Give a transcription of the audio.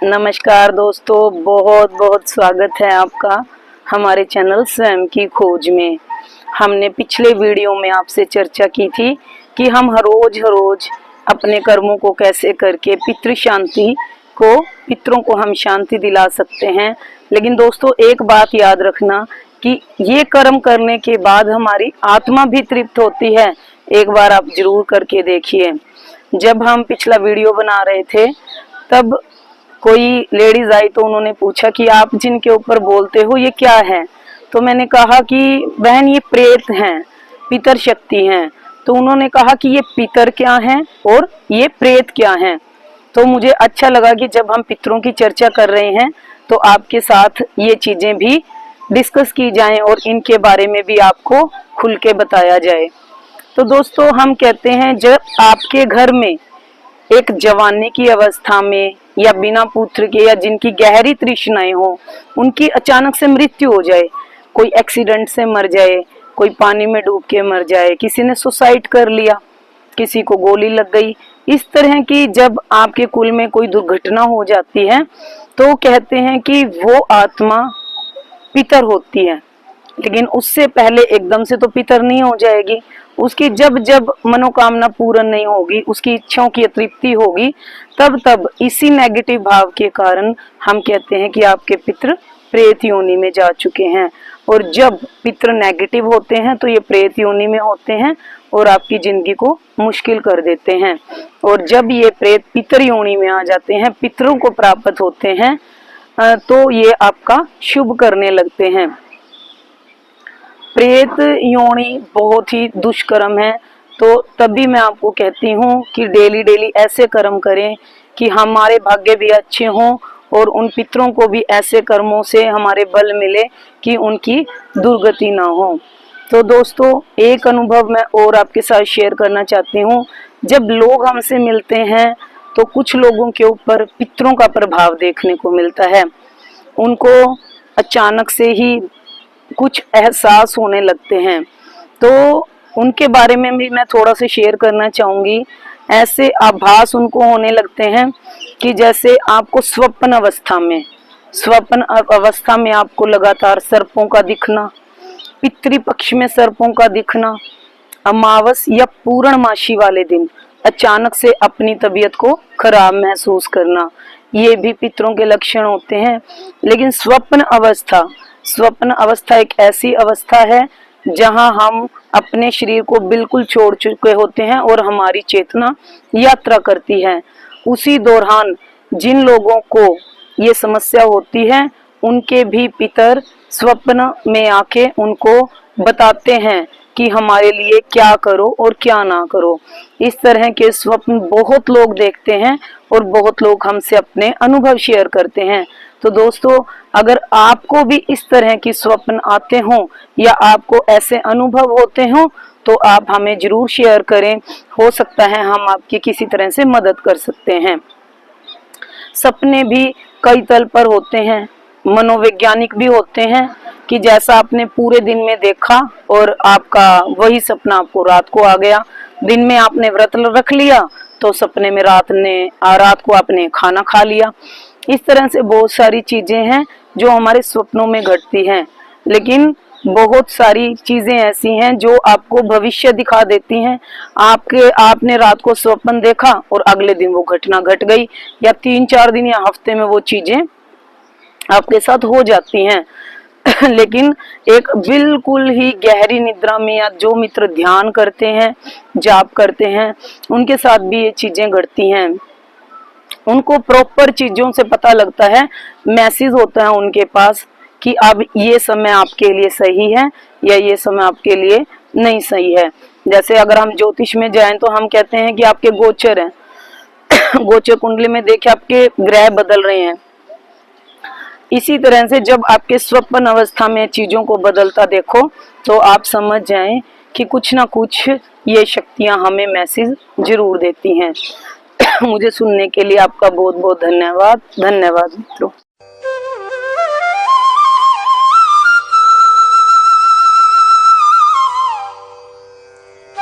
नमस्कार दोस्तों, बहुत बहुत स्वागत है आपका हमारे चैनल स्वयं की खोज में। हमने पिछले वीडियो में आपसे चर्चा की थी कि हम हर रोज अपने कर्मों को कैसे करके पितरों को हम शांति दिला सकते हैं। लेकिन दोस्तों, एक बात याद रखना कि ये कर्म करने के बाद हमारी आत्मा भी तृप्त होती है। एक बार आप जरूर करके देखिए। जब हम पिछला वीडियो बना रहे थे तब कोई लेडीज आई तो उन्होंने पूछा कि आप जिनके ऊपर बोलते हो ये क्या है। तो मैंने कहा कि बहन ये प्रेत हैं, पितर शक्ति हैं। तो उन्होंने कहा कि ये पितर क्या हैं और ये प्रेत क्या हैं। तो मुझे अच्छा लगा कि जब हम पितरों की चर्चा कर रहे हैं तो आपके साथ ये चीजें भी डिस्कस की जाएं और इनके बारे में भी आपको खुल के बताया जाए। तो दोस्तों, हम कहते हैं जब आपके घर में एक जवानी की अवस्था में या बिना पुत्र के या जिनकी गहरी तृष्णाएं हो, उनकी अचानक से मृत्यु हो जाए, कोई एक्सीडेंट से मर जाए, कोई पानी में डूब के मर जाए, किसी ने सुसाइड कर लिया, किसी को गोली लग गई, इस तरह की जब आपके कुल में कोई दुर्घटना हो जाती है तो कहते हैं कि वो आत्मा पितर होती है। लेकिन उससे पहले एकदम से तो पितर नहीं हो जाएगी। उसकी जब जब मनोकामना पूर्ण नहीं होगी, उसकी इच्छाओं की तृप्ति होगी, तब तब इसी नेगेटिव भाव के कारण हम कहते हैं कि आपके पितर प्रेत योनि में जा चुके हैं। और जब पितर नेगेटिव होते हैं तो ये प्रेत योनि में होते हैं और आपकी जिंदगी को मुश्किल कर देते हैं। और जब ये प्रेत पितर योनि में आ जाते हैं, पितरों को प्राप्त होते हैं, तो ये आपका शुभ करने लगते हैं। प्रेत योनि बहुत ही दुष्कर्म है। तो तभी मैं आपको कहती हूँ कि डेली ऐसे कर्म करें कि हमारे भाग्य भी अच्छे हों और उन पितरों को भी ऐसे कर्मों से हमारे बल मिले कि उनकी दुर्गति ना हो। तो दोस्तों, एक अनुभव मैं और आपके साथ शेयर करना चाहती हूँ। जब लोग हमसे मिलते हैं तो कुछ लोगों के ऊपर पितरों का प्रभाव देखने को मिलता है। उनको अचानक से ही कुछ एहसास होने लगते हैं, तो उनके बारे में भी मैं थोड़ा सा शेयर करना चाहूंगी। ऐसे आभास उनको होने लगते हैं कि जैसे आपको स्वप्न अवस्था में आपको लगातार सर्पों का दिखना, पितृपक्ष में सर्पों का दिखना, अमावस या पूर्णमासी वाले दिन अचानक से अपनी तबीयत को खराब महसूस करना, ये भी पितरों के लक्षण होते हैं। लेकिन स्वप्न अवस्था एक ऐसी अवस्था है जहां हम अपने शरीर को बिल्कुल छोड़ चुके होते हैं और हमारी चेतना यात्रा करती है। उसी दौरान जिन लोगों को ये समस्या होती है उनके भी पितर स्वप्न में आके उनको बताते हैं कि हमारे लिए क्या करो और क्या ना करो। इस तरह के स्वप्न बहुत लोग देखते हैं और बहुत लोग हमसे अपने अनुभव शेयर करते हैं। तो दोस्तों, अगर आपको भी इस तरह की स्वप्न आते हों या आपको ऐसे अनुभव होते हों तो आप हमें जरूर शेयर करें। हो सकता है हम आपकी किसी तरह से मदद कर सकते हैं। सपने भी कई तल पर होते हैं, मनोवैज्ञानिक भी होते हैं कि जैसा आपने पूरे दिन में देखा और आपका वही सपना आपको रात को आ गया। दिन में आपने व्रत रख लिया तो सपने में रात को आपने खाना खा लिया। इस तरह से बहुत सारी चीजें हैं जो हमारे स्वप्नों में घटती हैं। लेकिन बहुत सारी चीजें ऐसी हैं जो आपको भविष्य दिखा देती हैं। आपने रात को स्वप्न देखा और अगले दिन वो घटना घट गई, या 3-4 दिन या हफ्ते में वो चीजें आपके साथ हो जाती हैं। लेकिन एक बिल्कुल ही गहरी निद्रा में या जो मित्र ध्यान करते हैं, जाप करते हैं, उनके साथ भी ये चीजें घटती हैं। उनको प्रॉपर चीजों से पता लगता है, मैसेज होता है उनके पास कि अब ये समय आपके लिए सही है या ये समय आपके लिए नहीं सही है। जैसे अगर हम ज्योतिष में जाएं तो हम कहते हैं कि आपके गोचर हैं गोचर कुंडली में देखे आपके ग्रह बदल रहे हैं। इसी तरह से जब आपके स्वप्न अवस्था में चीजों को बदलता देखो तो आप समझ जाएं कि कुछ ना कुछ ये शक्तियां हमें मैसेज जरूर देती हैं। मुझे सुनने के लिए आपका बहुत बहुत धन्यवाद मित्रों।